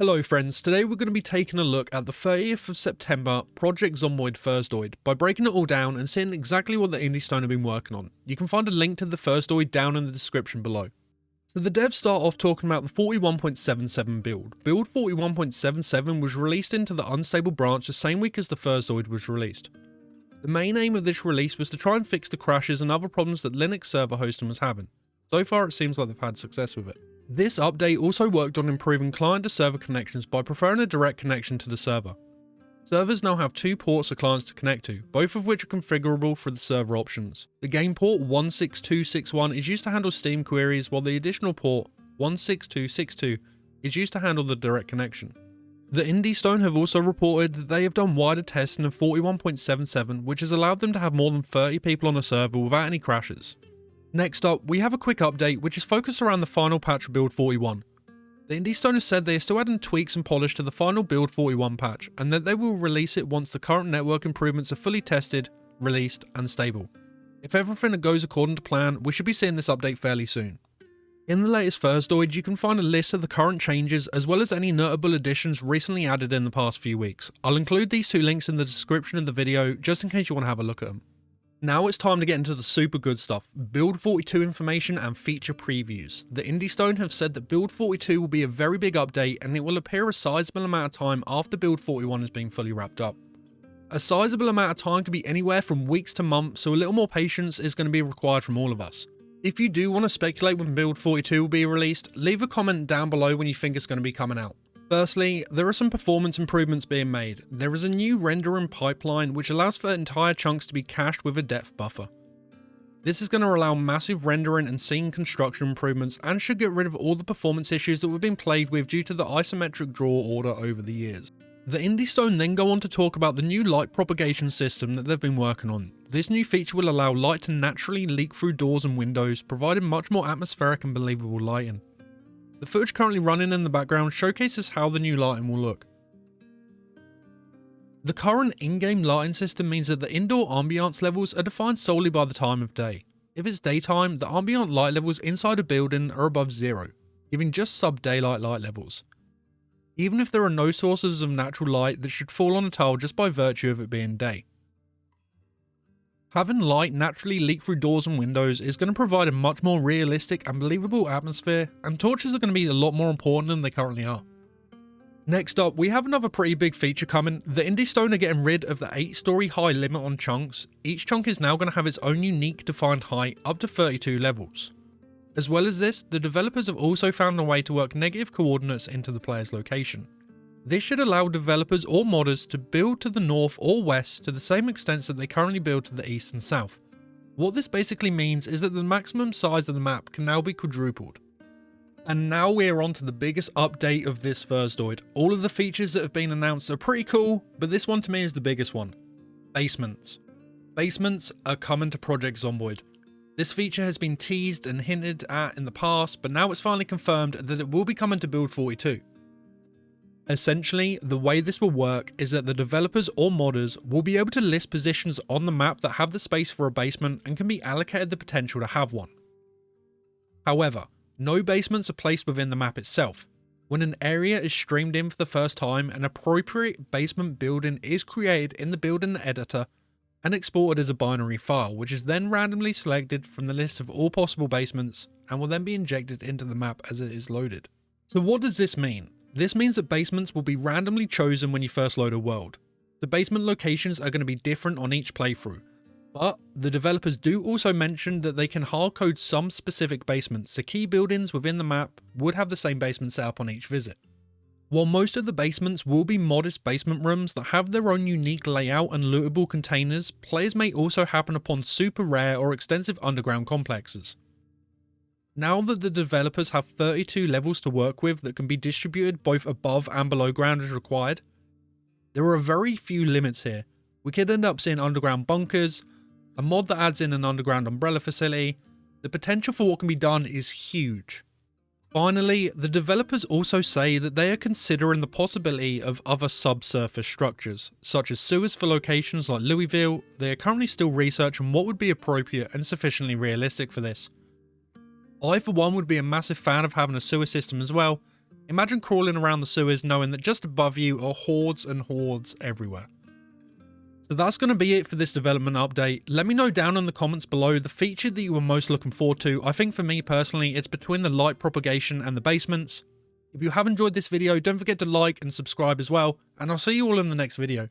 Hello friends, today we're going to be taking a look at the 30th of September Project Zomboid Thursdoid by breaking it all down and seeing exactly what the Indie Stone have been working on. You can find a link to the Thursdoid down in the description below. So the devs start off talking about the 41.77 build. Build 41.77 was released into the unstable branch the same week as the Thursdoid was released. The main aim of this release was to try and fix the crashes and other problems that Linux server hosting was having. So far it seems like they've had success with it. This update also worked on improving client-to-server connections by preferring a direct connection to the server. Servers now have two ports for clients to connect to, both of which are configurable for the server options. The game port 16261 is used to handle Steam queries, while the additional port 16262 is used to handle the direct connection. The Indie Stone have also reported that they have done wider testing of 41.77, which has allowed them to have more than 30 people on a server without any crashes. Next up, we have a quick update which is focused around the final patch of Build 41. The Indie Stone has said they are still adding tweaks and polish to the final Build 41 patch, and that they will release it once the current network improvements are fully tested, released, and stable. If everything goes according to plan, we should be seeing this update fairly soon. In the latest Thursdoid, you can find a list of the current changes as well as any notable additions recently added in the past few weeks. I'll include these two links in the description of the video just in case you want to have a look at them. Now it's time to get into the super good stuff, Build 42 information and feature previews. The Indie Stone have said that Build 42 will be a very big update and it will appear a sizable amount of time after Build 41 has been fully wrapped up. A sizable amount of time can be anywhere from weeks to months, so a little more patience is going to be required from all of us. If you do want to speculate when Build 42 will be released, leave a comment down below when you think it's going to be coming out. Firstly, there are some performance improvements being made. There is a new rendering pipeline which allows for entire chunks to be cached with a depth buffer. This is going to allow massive rendering and scene construction improvements and should get rid of all the performance issues that we've been plagued with due to the isometric draw order over the years. The Indie Stone then go on to talk about the new light propagation system that they've been working on. This new feature will allow light to naturally leak through doors and windows, providing much more atmospheric and believable lighting. The footage currently running in the background showcases how the new lighting will look. The current in-game lighting system means that the indoor ambiance levels are defined solely by the time of day. If it's daytime, the ambient light levels inside a building are above 0, giving just sub-daylight light levels. Even if there are no sources of natural light that should fall on a tile just by virtue of it being day. Having light naturally leak through doors and windows is going to provide a much more realistic and believable atmosphere, and torches are going to be a lot more important than they currently are. Next up, we have another pretty big feature coming. The Indie Stone are getting rid of the 8-story high limit on chunks. Each chunk is now going to have its own unique defined height up to 32 levels. As well as this, the developers have also found a way to work negative coordinates into the player's location. This should allow developers or modders to build to the north or west to the same extent that they currently build to the east and south. What this basically means is that the maximum size of the map can now be quadrupled. And now we're on to the biggest update of this Thursdoid. All of the features that have been announced are pretty cool, but this one to me is the biggest one. Basements. Basements are coming to Project Zomboid. This feature has been teased and hinted at in the past, but now it's finally confirmed that it will be coming to Build 42. Essentially, the way this will work is that the developers or modders will be able to list positions on the map that have the space for a basement and can be allocated the potential to have one. However, no basements are placed within the map itself. When an area is streamed in for the first time, an appropriate basement building is created in the building editor and exported as a binary file, which is then randomly selected from the list of all possible basements and will then be injected into the map as it is loaded. So what does this mean? This means that basements will be randomly chosen when you first load a world. The basement locations are going to be different on each playthrough, but the developers do also mention that they can hardcode some specific basements, so key buildings within the map would have the same basement set up on each visit. While most of the basements will be modest basement rooms that have their own unique layout and lootable containers, players may also happen upon super rare or extensive underground complexes. Now that the developers have 32 levels to work with that can be distributed both above and below ground as required, there are very few limits here. We could end up seeing underground bunkers, a mod that adds in an underground umbrella facility. The potential for what can be done is huge. Finally, the developers also say that they are considering the possibility of other subsurface structures, such as sewers for locations like Louisville. They are currently still researching what would be appropriate and sufficiently realistic for this. I for one would be a massive fan of having a sewer system as well. Imagine crawling around the sewers knowing that just above you are hordes and hordes everywhere. So that's going to be it for this development update. Let me know down in the comments below the feature that you were most looking forward to. I think for me personally, it's between the light propagation and the basements. If you have enjoyed this video, don't forget to like and subscribe as well, and I'll see you all in the next video.